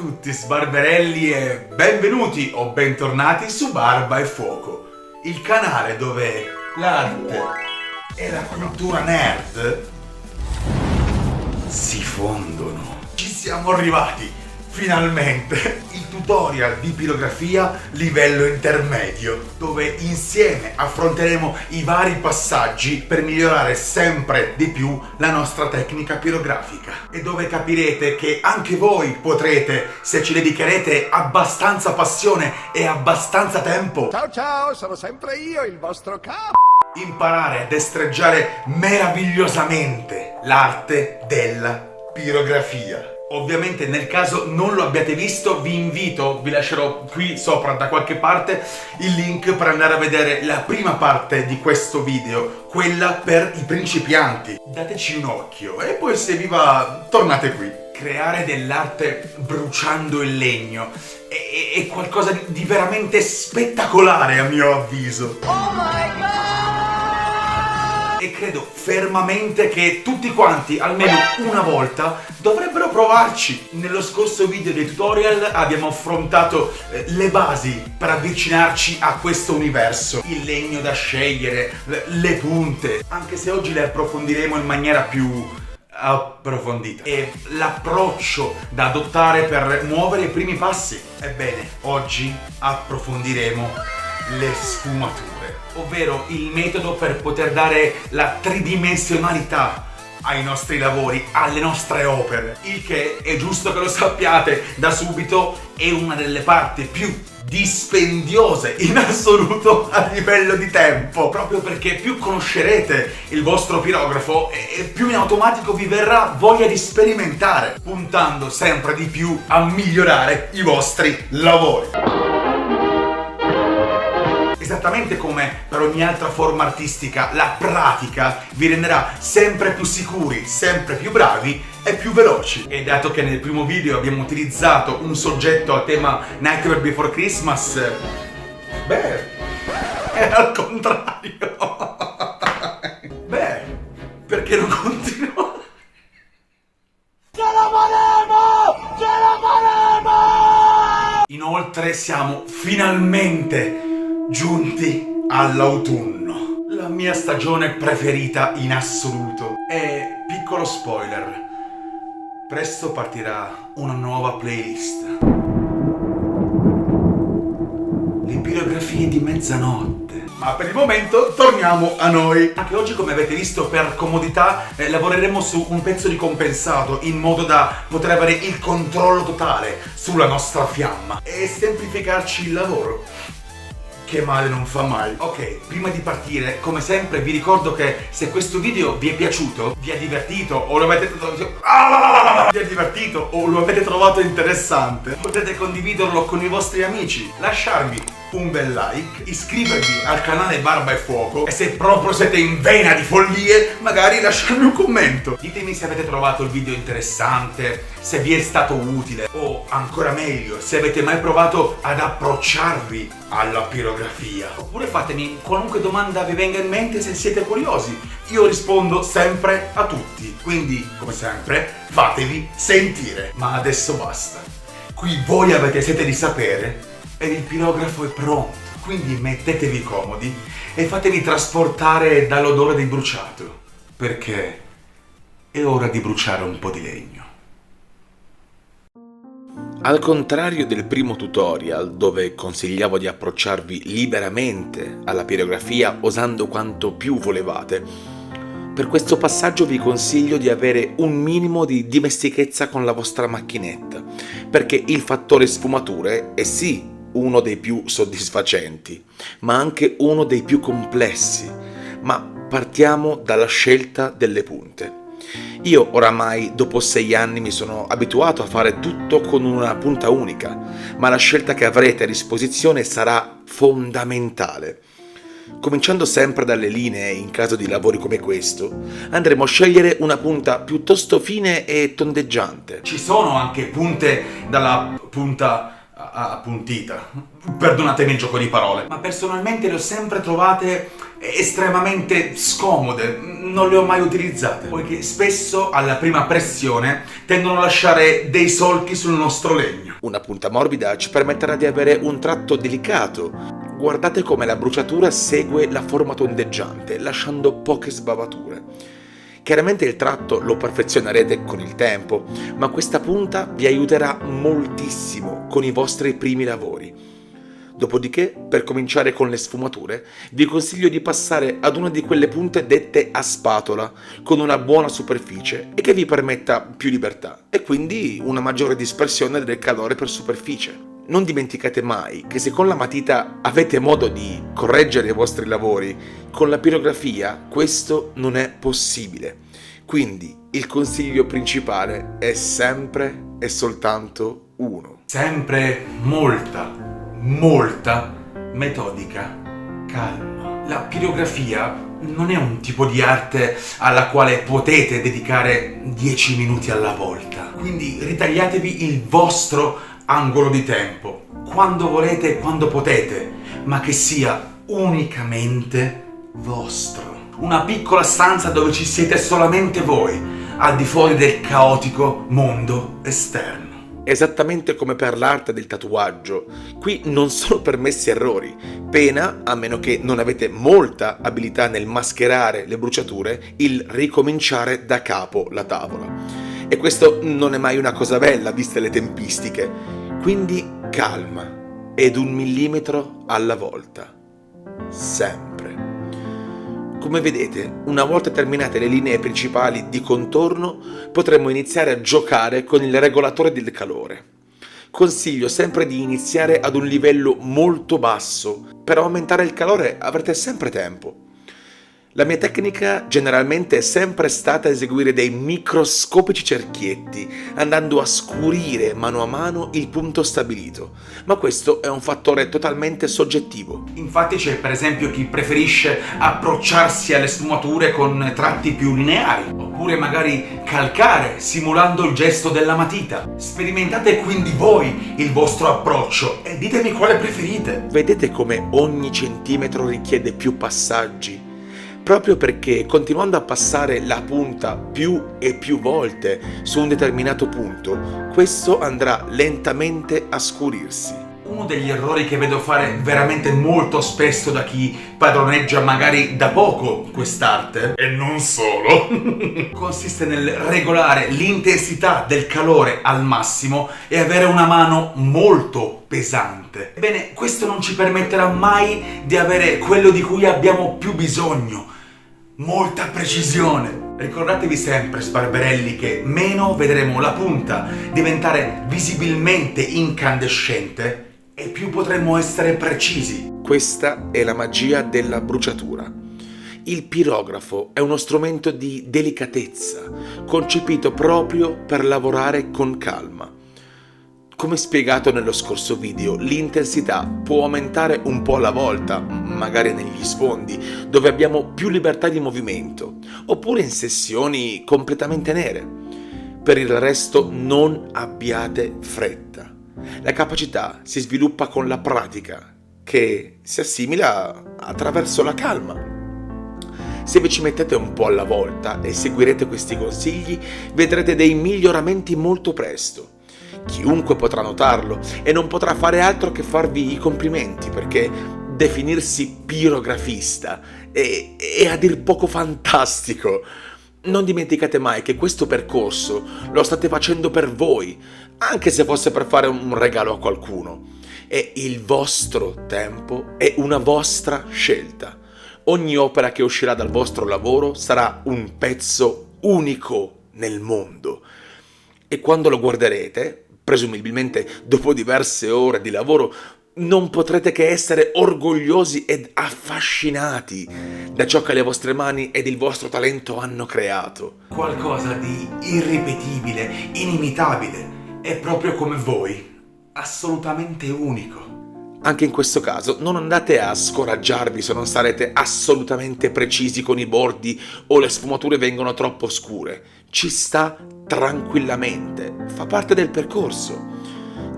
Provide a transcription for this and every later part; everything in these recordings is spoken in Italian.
tutti sbarberelli e benvenuti o bentornati su Barba e Fuoco, il canale dove l'arte e la cultura nerd si fondono. Ci siamo arrivati, finalmente! Il tutorial di pirografia livello intermedio, dove insieme affronteremo i vari passaggi per migliorare sempre di più la nostra tecnica pirografica e dove capirete che anche voi potrete, se ci dedicherete abbastanza passione e abbastanza tempo. Ciao ciao, sono sempre io, il vostro capo! Imparare a destreggiare meravigliosamente l'arte della pirografia. Ovviamente nel caso non lo abbiate visto vi lascerò qui sopra da qualche parte il link per andare a vedere la prima parte di questo video, quella per i principianti. Dateci un occhio e poi se vi va tornate qui. Creare dell'arte bruciando il legno è qualcosa di veramente spettacolare a mio avviso. Oh my god! E credo fermamente che tutti quanti, almeno una volta, dovrebbero provarci. Nello scorso video dei tutorial abbiamo affrontato le basi per avvicinarci a questo universo. Il legno da scegliere, le punte, anche se oggi le approfondiremo in maniera più approfondita. E l'approccio da adottare per muovere i primi passi. Ebbene, oggi approfondiremo le sfumature, ovvero il metodo per poter dare la tridimensionalità ai nostri lavori, alle nostre opere. Il che, è giusto che lo sappiate da subito, è una delle parti più dispendiose in assoluto a livello di tempo, proprio perché più conoscerete il vostro pirografo e più in automatico vi verrà voglia di sperimentare, puntando sempre di più a migliorare i vostri lavori. Esattamente come per ogni altra forma artistica, la pratica vi renderà sempre più sicuri, sempre più bravi e più veloci. E dato che nel primo video abbiamo utilizzato un soggetto a tema Nightmare Before Christmas, beh, è al contrario. Beh, perché non continuo? Ce la faremo! Ce la faremo! Inoltre siamo finalmente giunti all'autunno, la mia stagione preferita in assoluto. E piccolo spoiler, presto partirà una nuova playlist. Le pirografie di mezzanotte. Ma per il momento torniamo a noi. Anche oggi, come avete visto, per comodità lavoreremo su un pezzo di compensato, in modo da poter avere il controllo totale sulla nostra fiamma e semplificarci il lavoro. Che male non fa mai. Ok, prima di partire, come sempre, vi ricordo che se questo video vi è piaciuto, vi ha divertito o lo avete trovato interessante, potete condividerlo con i vostri amici, lasciarmi un bel like, iscrivervi al canale Barba e Fuoco e se proprio siete in vena di follie, magari lasciarmi un commento. Ditemi se avete trovato il video interessante, se vi è stato utile o, ancora meglio, se avete mai provato ad approcciarvi alla pirografia. Oppure fatemi qualunque domanda vi venga in mente se siete curiosi. Io rispondo sempre a tutti, quindi, come sempre, fatevi sentire. Ma adesso basta. Qui voi avete sete di sapere e il pirografo è pronto, quindi mettetevi comodi e fatevi trasportare dall'odore di bruciato, perché è ora di bruciare un po' di legno. Al contrario del primo tutorial, dove consigliavo di approcciarvi liberamente alla pirografia osando quanto più volevate, per questo passaggio vi consiglio di avere un minimo di dimestichezza con la vostra macchinetta, perché il fattore sfumature è sì uno dei più soddisfacenti, ma anche uno dei più complessi. Ma partiamo dalla scelta delle punte. Io oramai dopo 6 anni mi sono abituato a fare tutto con una punta unica, ma la scelta che avrete a disposizione sarà fondamentale. Cominciando sempre dalle linee, in caso di lavori come questo, andremo a scegliere una punta piuttosto fine e tondeggiante. Ci sono anche punte dalla punta appuntita, perdonatemi il gioco di parole, ma personalmente le ho sempre trovate estremamente scomode, non le ho mai utilizzate, poiché spesso alla prima pressione tendono a lasciare dei solchi sul nostro legno. Una punta morbida ci permetterà di avere un tratto delicato. Guardate come la bruciatura segue la forma tondeggiante, lasciando poche sbavature. Chiaramente il tratto lo perfezionerete con il tempo, ma questa punta vi aiuterà moltissimo con i vostri primi lavori. Dopodiché, per cominciare con le sfumature, vi consiglio di passare ad una di quelle punte dette a spatola, con una buona superficie e che vi permetta più libertà e quindi una maggiore dispersione del calore per superficie. Non dimenticate mai che se con la matita avete modo di correggere i vostri lavori, con la pirografia questo non è possibile. Quindi il consiglio principale è sempre e soltanto uno. Sempre molta metodica calma. La pirografia non è un tipo di arte alla quale potete dedicare 10 minuti alla volta. Quindi ritagliatevi il vostro angolo di tempo, quando volete e quando potete, ma che sia unicamente vostro. Una piccola stanza dove ci siete solamente voi, al di fuori del caotico mondo esterno. Esattamente come per l'arte del tatuaggio, qui non sono permessi errori, pena, a meno che non avete molta abilità nel mascherare le bruciature, il ricominciare da capo la tavola. E questo non è mai una cosa bella, viste le tempistiche. Quindi calma, ed 1 millimetro alla volta. Sempre. Come vedete, una volta terminate le linee principali di contorno, potremo iniziare a giocare con il regolatore del calore. Consiglio sempre di iniziare ad un livello molto basso. Per aumentare il calore avrete sempre tempo. La mia tecnica generalmente è sempre stata eseguire dei microscopici cerchietti, andando a scurire mano a mano il punto stabilito, ma questo è un fattore totalmente soggettivo. Infatti c'è per esempio chi preferisce approcciarsi alle sfumature con tratti più lineari, oppure magari calcare simulando il gesto della matita. Sperimentate quindi voi il vostro approccio e ditemi quale preferite. Vedete come ogni centimetro richiede più passaggi? Proprio perché continuando a passare la punta più e più volte su un determinato punto, questo andrà lentamente a scurirsi. Uno degli errori che vedo fare veramente molto spesso da chi padroneggia magari da poco quest'arte, e non solo, consiste nel regolare l'intensità del calore al massimo e avere una mano molto pesante. Ebbene, questo non ci permetterà mai di avere quello di cui abbiamo più bisogno. Molta precisione. Ricordatevi sempre, sbarberelli, che meno vedremo la punta diventare visibilmente incandescente e più potremo essere precisi. Questa è la magia della bruciatura. Il pirografo è uno strumento di delicatezza, concepito proprio per lavorare con calma. Come spiegato nello scorso video, l'intensità può aumentare un po' alla volta, magari negli sfondi, dove abbiamo più libertà di movimento, oppure in sessioni completamente nere. Per il resto non abbiate fretta. La capacità si sviluppa con la pratica, che si assimila attraverso la calma. Se vi ci mettete un po' alla volta e seguirete questi consigli, vedrete dei miglioramenti molto presto. Chiunque potrà notarlo e non potrà fare altro che farvi i complimenti, perché definirsi pirografista è a dir poco fantastico. Non dimenticate mai che questo percorso lo state facendo per voi, anche se fosse per fare un regalo a qualcuno. È il vostro tempo, è una vostra scelta. Ogni opera che uscirà dal vostro lavoro sarà un pezzo unico nel mondo. E quando lo guarderete, presumibilmente dopo diverse ore di lavoro, non potrete che essere orgogliosi ed affascinati da ciò che le vostre mani ed il vostro talento hanno creato. Qualcosa di irripetibile, inimitabile, è proprio come voi, assolutamente unico. Anche in questo caso non andate a scoraggiarvi se non sarete assolutamente precisi con i bordi o le sfumature vengono troppo scure. Ci sta tranquillamente, fa parte del percorso.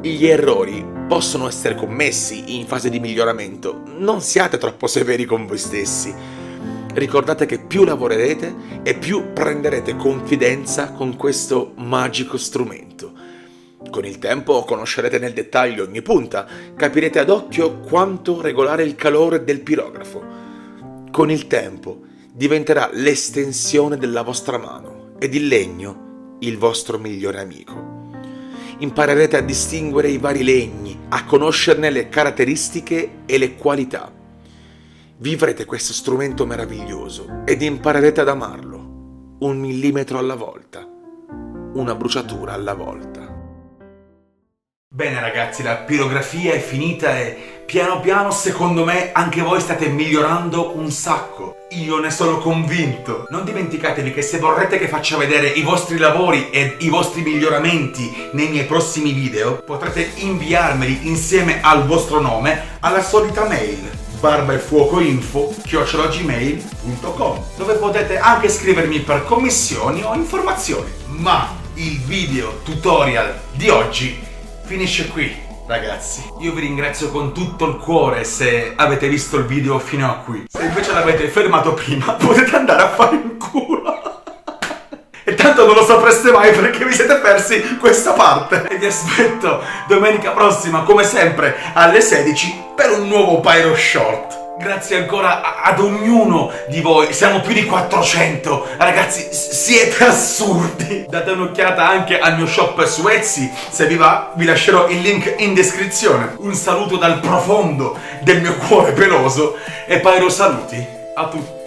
Gli errori possono essere commessi in fase di miglioramento, non siate troppo severi con voi stessi. Ricordate che più lavorerete e più prenderete confidenza con questo magico strumento. Con il tempo conoscerete nel dettaglio ogni punta, capirete ad occhio quanto regolare il calore del pirografo. Con il tempo diventerà l'estensione della vostra mano ed il legno il vostro migliore amico. Imparerete a distinguere i vari legni, a conoscerne le caratteristiche e le qualità. Vivrete questo strumento meraviglioso ed imparerete ad amarlo, 1 millimetro alla volta, una bruciatura alla volta. Bene ragazzi, la pirografia è finita e piano piano secondo me anche voi state migliorando un sacco. Io ne sono convinto. Non dimenticatevi che se vorrete che faccia vedere i vostri lavori e i vostri miglioramenti nei miei prossimi video, potrete inviarmeli insieme al vostro nome alla solita mail barbaefuocoinfo@gmail.com, dove potete anche scrivermi per commissioni o informazioni. Ma il video tutorial di oggi finisce qui, ragazzi. Io vi ringrazio con tutto il cuore se avete visto il video fino a qui. Se invece l'avete fermato prima, potete andare a fare un culo. E tanto non lo sapreste mai perché vi siete persi questa parte. E vi aspetto domenica prossima, come sempre, alle 16 per un nuovo Pyro Short. Grazie ancora ad ognuno di voi, siamo più di 400, ragazzi, siete assurdi. Date un'occhiata anche al mio shop su Etsy, se vi va vi lascerò il link in descrizione. Un saluto dal profondo del mio cuore peloso e Pyro saluti a tutti.